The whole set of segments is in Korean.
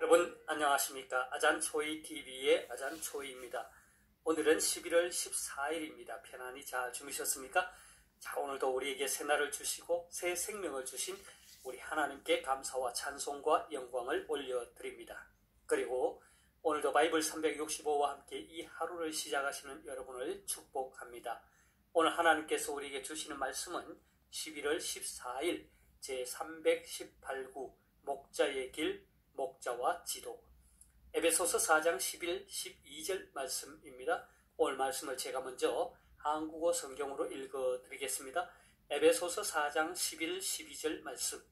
여러분 안녕하십니까? 아잔초이TV의 아잔초이입니다. 오늘은 11월 14일입니다. 편안히 잘 주무셨습니까? 자, 오늘도 우리에게 새날을 주시고 새 생명을 주신 우리 하나님께 감사와 찬송과 영광을 올려드립니다. 그리고 오늘도 바이블 365와 함께 이 하루를 시작하시는 여러분을 축복합니다. 오늘 하나님께서 우리에게 주시는 말씀은 11월 14일 제318구 목자의 길 목자와 지도, 에베소서 4장 11, 12절 말씀입니다. 오늘 말씀을 제가 먼저 한국어 성경으로 읽어드리겠습니다. 에베소서 4장 11, 12절 말씀.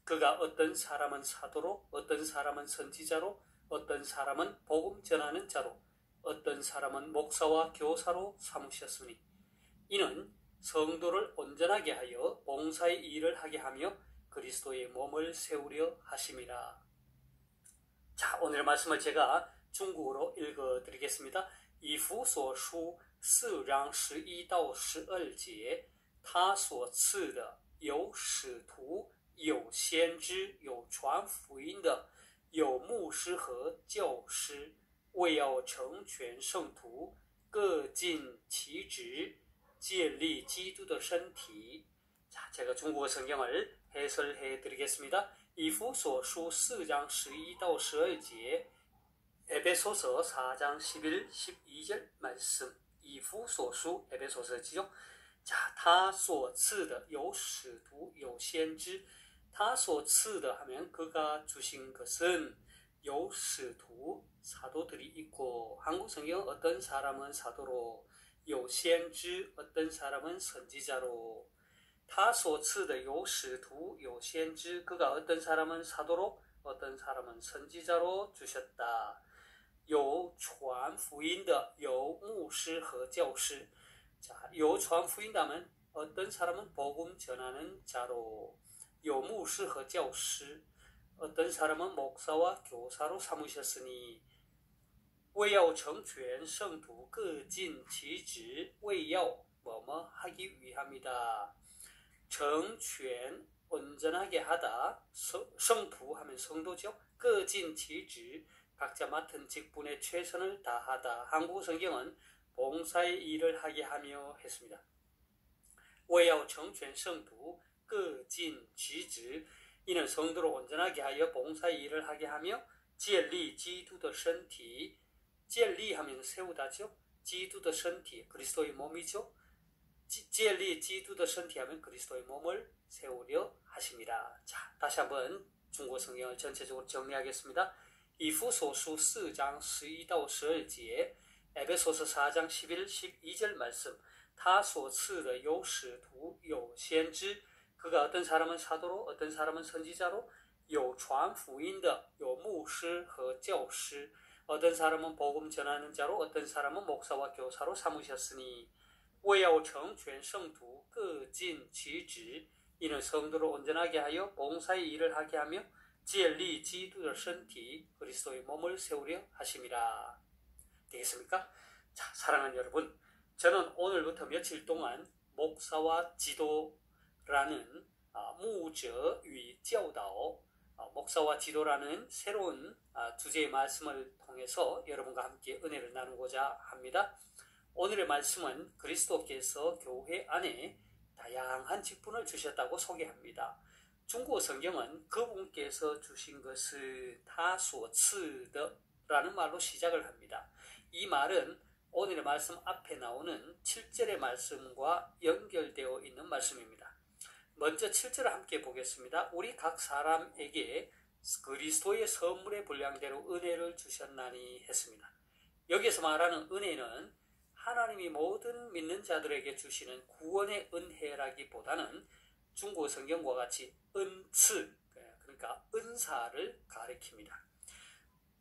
그가 어떤 사람은 사도로, 어떤 사람은 선지자로, 어떤 사람은 복음 전하는 자로, 어떤 사람은 목사와 교사로 삼으셨으니 이는 성도를 온전하게 하여 봉사의 일을 하게 하며 그리스도의 몸을 세우려 하심이라. 자, 오늘 말씀을 제가 중국어로 읽어드리겠습니다. 以弗所书4章11到12节，他所赐的有使徒，有先知，有传福音的，有牧师和教师，为要成全圣徒，各尽其职，建立基督的身体。 자, 제가 중국어 성경을 해설해 드리겠습니다. 以弗所书4장 11到12节， 에베소서 4장 11, 12절 말씀. 以弗所书 에베소서지요. 자, 他所赐的有使徒有先知。他所赐的 하면 그가 주신 것은 有使徒 사도들이 있고, 한국 성경은 어떤 사람은 사도로, 有先知 어떤 사람은 선지자로. 他所赐的有使徒有先知, 그가 어떤 사람은 사도로 어떤 사람은 선지자로 주셨다. 有传福音的有牧师和教师. 자, 有传福音的하면 어떤 사람은 복음 전하는 자로, 有牧师和教师, 어떤 사람은 목사와 교사로 삼으셨으니, 为要成全圣徒各尽其职, 为要뭐뭐 하기 위함이다. 成全 온전하게 하다, 성부 하면 성도죠. 各尽其职 각자 맡은 직분에 최선을 다하다. 한국 성경은 봉사의 일을 하게 하며 했습니다. 为要成全圣徒各尽其职 이는 성도를 온전하게 하여 봉사의 일을 하게 하며 建立基督的身体 建立 하면 세우다죠. 基督的身体 그리스도의 몸이죠. 建立基督的身体 하면 그리스도의 몸을 세우려 하십니다. 자, 다시 한번 중국어 성경을 전체적으로 정리하겠습니다. 以弗所书4장 11到12节, 에베소서 4장 11, 12절 말씀. 他所赐的有使徒有先知, 그가 어떤 사람은 사도로 어떤 사람은 선지자로, 有传福音的有牧师和教师, 어떤 사람은 복음 전하는 자로 어떤 사람은 목사와 교사로 삼으셨으니, 为要成全圣徒各尽其职 이는 성도를 온전하게 하여 봉사의 일을 하게 하며 建立基督的身体 그리스도의 몸을 세우려 하심이라. 되겠습니까? 자, 사랑하는 여러분, 저는 오늘부터 며칠 동안 목사와 지도라는 牧者与教导 목사와 지도라는 새로운 주제의 말씀을 통해서 여러분과 함께 은혜를 나누고자 합니다. 오늘의 말씀은 그리스도께서 교회 안에 다양한 직분을 주셨다고 소개합니다. 중국어 성경은 그분께서 주신 것을 他所赐的 라는 말로 시작을 합니다. 이 말은 오늘의 말씀 앞에 나오는 7절의 말씀과 연결되어 있는 말씀입니다. 먼저 7절을 함께 보겠습니다. 우리 각 사람에게 그리스도의 선물의 분량대로 은혜를 주셨나니 했습니다. 여기서 말하는 은혜는 하나님이 모든 믿는 자들에게 주시는 구원의 은혜라기보다는 중국어 성경과 같이 은츠, 그러니까 은사를 가리킵니다.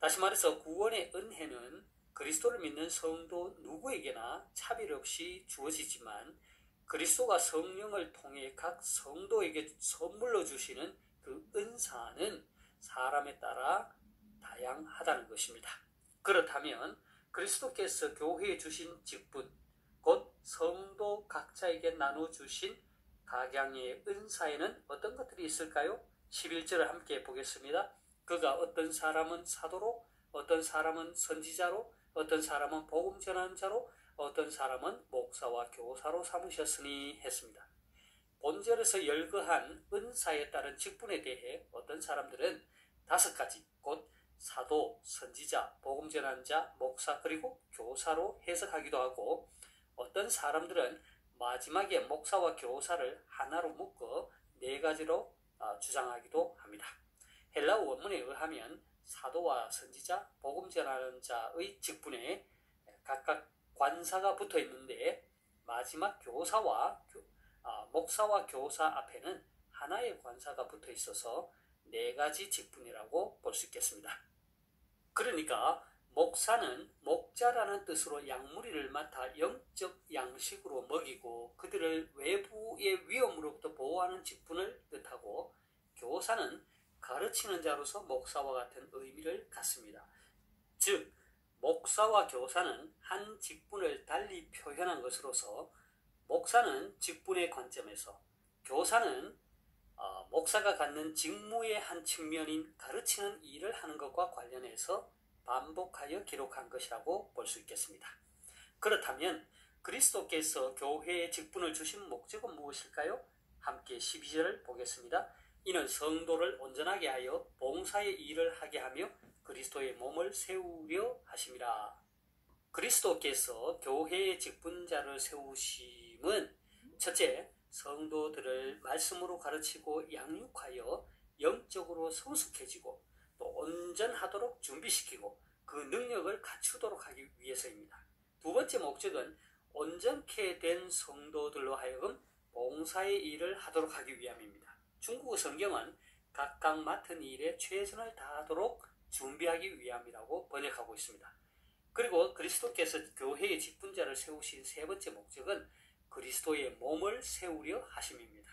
다시 말해서 구원의 은혜는 그리스도를 믿는 성도 누구에게나 차별 없이 주어지지만 그리스도가 성령을 통해 각 성도에게 선물로 주시는 그 은사는 사람에 따라 다양하다는 것입니다. 그렇다면 그리스도께서 교회에 주신 직분, 곧 성도 각자에게 나눠주신 각양의 은사에는 어떤 것들이 있을까요? 11절을 함께 보겠습니다. 그가 어떤 사람은 사도로, 어떤 사람은 선지자로, 어떤 사람은 복음 전하는 자로, 어떤 사람은 목사와 교사로 삼으셨으니 했습니다. 본절에서 열거한 은사에 따른 직분에 대해 어떤 사람들은 5가지, 곧 사도, 선지자, 복음 전하는 자, 목사, 그리고 교사로 해석하기도 하고, 어떤 사람들은 마지막에 목사와 교사를 하나로 묶어 4가지로 주장하기도 합니다. 헬라어 원문에 의하면 사도와 선지자, 복음 전하는 자의 직분에 각각 관사가 붙어 있는데, 마지막 목사와 교사 앞에는 하나의 관사가 붙어 있어서 4가지 직분이라고 볼 수 있겠습니다. 그러니까 목사는 목자라는 뜻으로 양무리를 맡아 영적 양식으로 먹이고 그들을 외부의 위험으로부터 보호하는 직분을 뜻하고, 교사는 가르치는 자로서 목사와 같은 의미를 갖습니다. 즉, 목사와 교사는 한 직분을 달리 표현한 것으로서 목사는 직분의 관점에서, 교사는 목사가 갖는 직무의 한 측면인 가르치는 일을 하는 것과 관련해서 반복하여 기록한 것이라고 볼 수 있겠습니다. 그렇다면 그리스도께서 교회에 직분을 주신 목적은 무엇일까요? 함께 12절을 보겠습니다. 이는 성도를 온전하게 하여 봉사의 일을 하게 하며 그리스도의 몸을 세우려 하심이라. 그리스도께서 교회의 직분자를 세우심은 첫째, 성도들을 말씀으로 가르치고 양육하여 영적으로 성숙해지고 또 온전하도록 준비시키고 그 능력을 갖추도록 하기 위해서입니다. 2번째 목적은 온전케 된 성도들로 하여금 봉사의 일을 하도록 하기 위함입니다. 중국어 성경은 각각 맡은 일에 최선을 다하도록 준비하기 위함이라고 번역하고 있습니다. 그리고 그리스도께서 교회의 직분자를 세우신 3번째 목적은 그리스도의 몸을 세우려 하심입니다.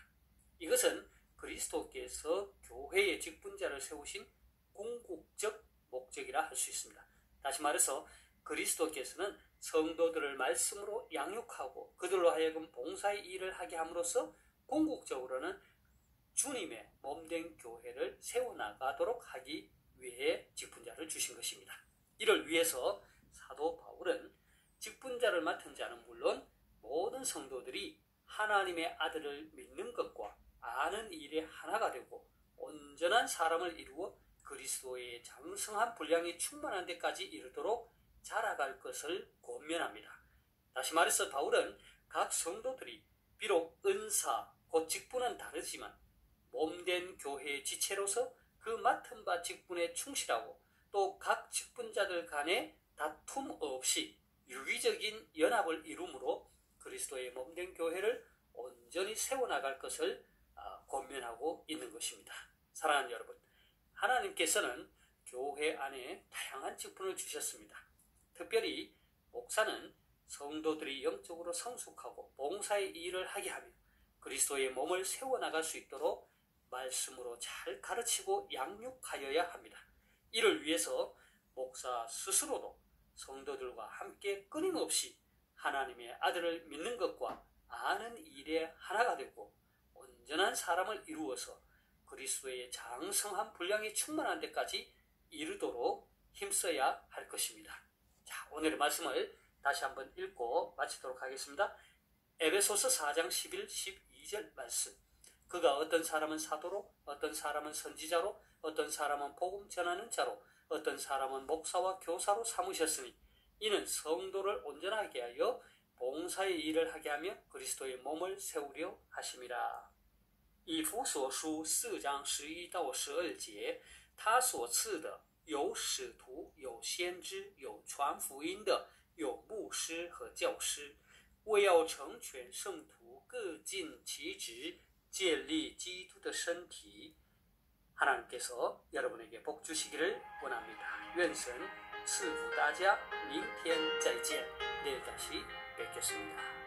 이것은 그리스도께서 교회의 직분자를 세우신 궁극적 목적이라 할 수 있습니다. 다시 말해서 그리스도께서는 성도들을 말씀으로 양육하고 그들로 하여금 봉사의 일을 하게 함으로써 궁극적으로는 주님의 몸된 교회를 세워나가도록 하기 위해 직분자를 주신 것입니다. 이를 위해서 사도 바울은 직분자를 맡은 자는 물론 모든 성도들이 하나님의 아들을 믿는 것과 아는 일에 하나가 되고 온전한 사람을 이루어 그리스도의 장성한 분량이 충만한 데까지 이르도록 자라갈 것을 권면합니다. 다시 말해서 바울은 각 성도들이 비록 은사, 곧 직분은 다르지만 몸된 교회의 지체로서 그 맡은 바 직분에 충실하고 또 각 직분자들 간에 다툼 없이 유기적인 연합을 이루므로 그리스도의 몸된 교회를 온전히 세워나갈 것을 권면하고 있는 것입니다. 사랑하는 여러분, 하나님께서는 교회 안에 다양한 직분을 주셨습니다. 특별히 목사는 성도들이 영적으로 성숙하고 봉사의 일을 하게 하며 그리스도의 몸을 세워나갈 수 있도록 말씀으로 잘 가르치고 양육하여야 합니다. 이를 위해서 목사 스스로도 성도들과 함께 끊임없이 하나님의 아들을 믿는 것과 아는 일에 하나가 되고 온전한 사람을 이루어서 그리스도의 장성한 분량이 충만한 데까지 이르도록 힘써야 할 것입니다. 자, 오늘의 말씀을 다시 한번 읽고 마치도록 하겠습니다. 에베소서 4장 11, 12절 말씀. 그가 어떤 사람은 사도로, 어떤 사람은 선지자로, 어떤 사람은 복음 전하는 자로, 어떤 사람은 목사와 교사로 삼으셨으니 이는 성도를 온전하게 하여 봉사의 일을 하게 하며 그리스도의 몸을 세우려 하심이라. 以弗所书4章11到12节，他所赐的有使徒，有先知，有传福音的，有牧师和教师，为要成全圣徒，各尽其职，建立基督的身体。 하나님께서 여러분에게 복 주시기를 원합니다. 愿神赐福大家，明天再见，내일 다시 뵙겠습니다.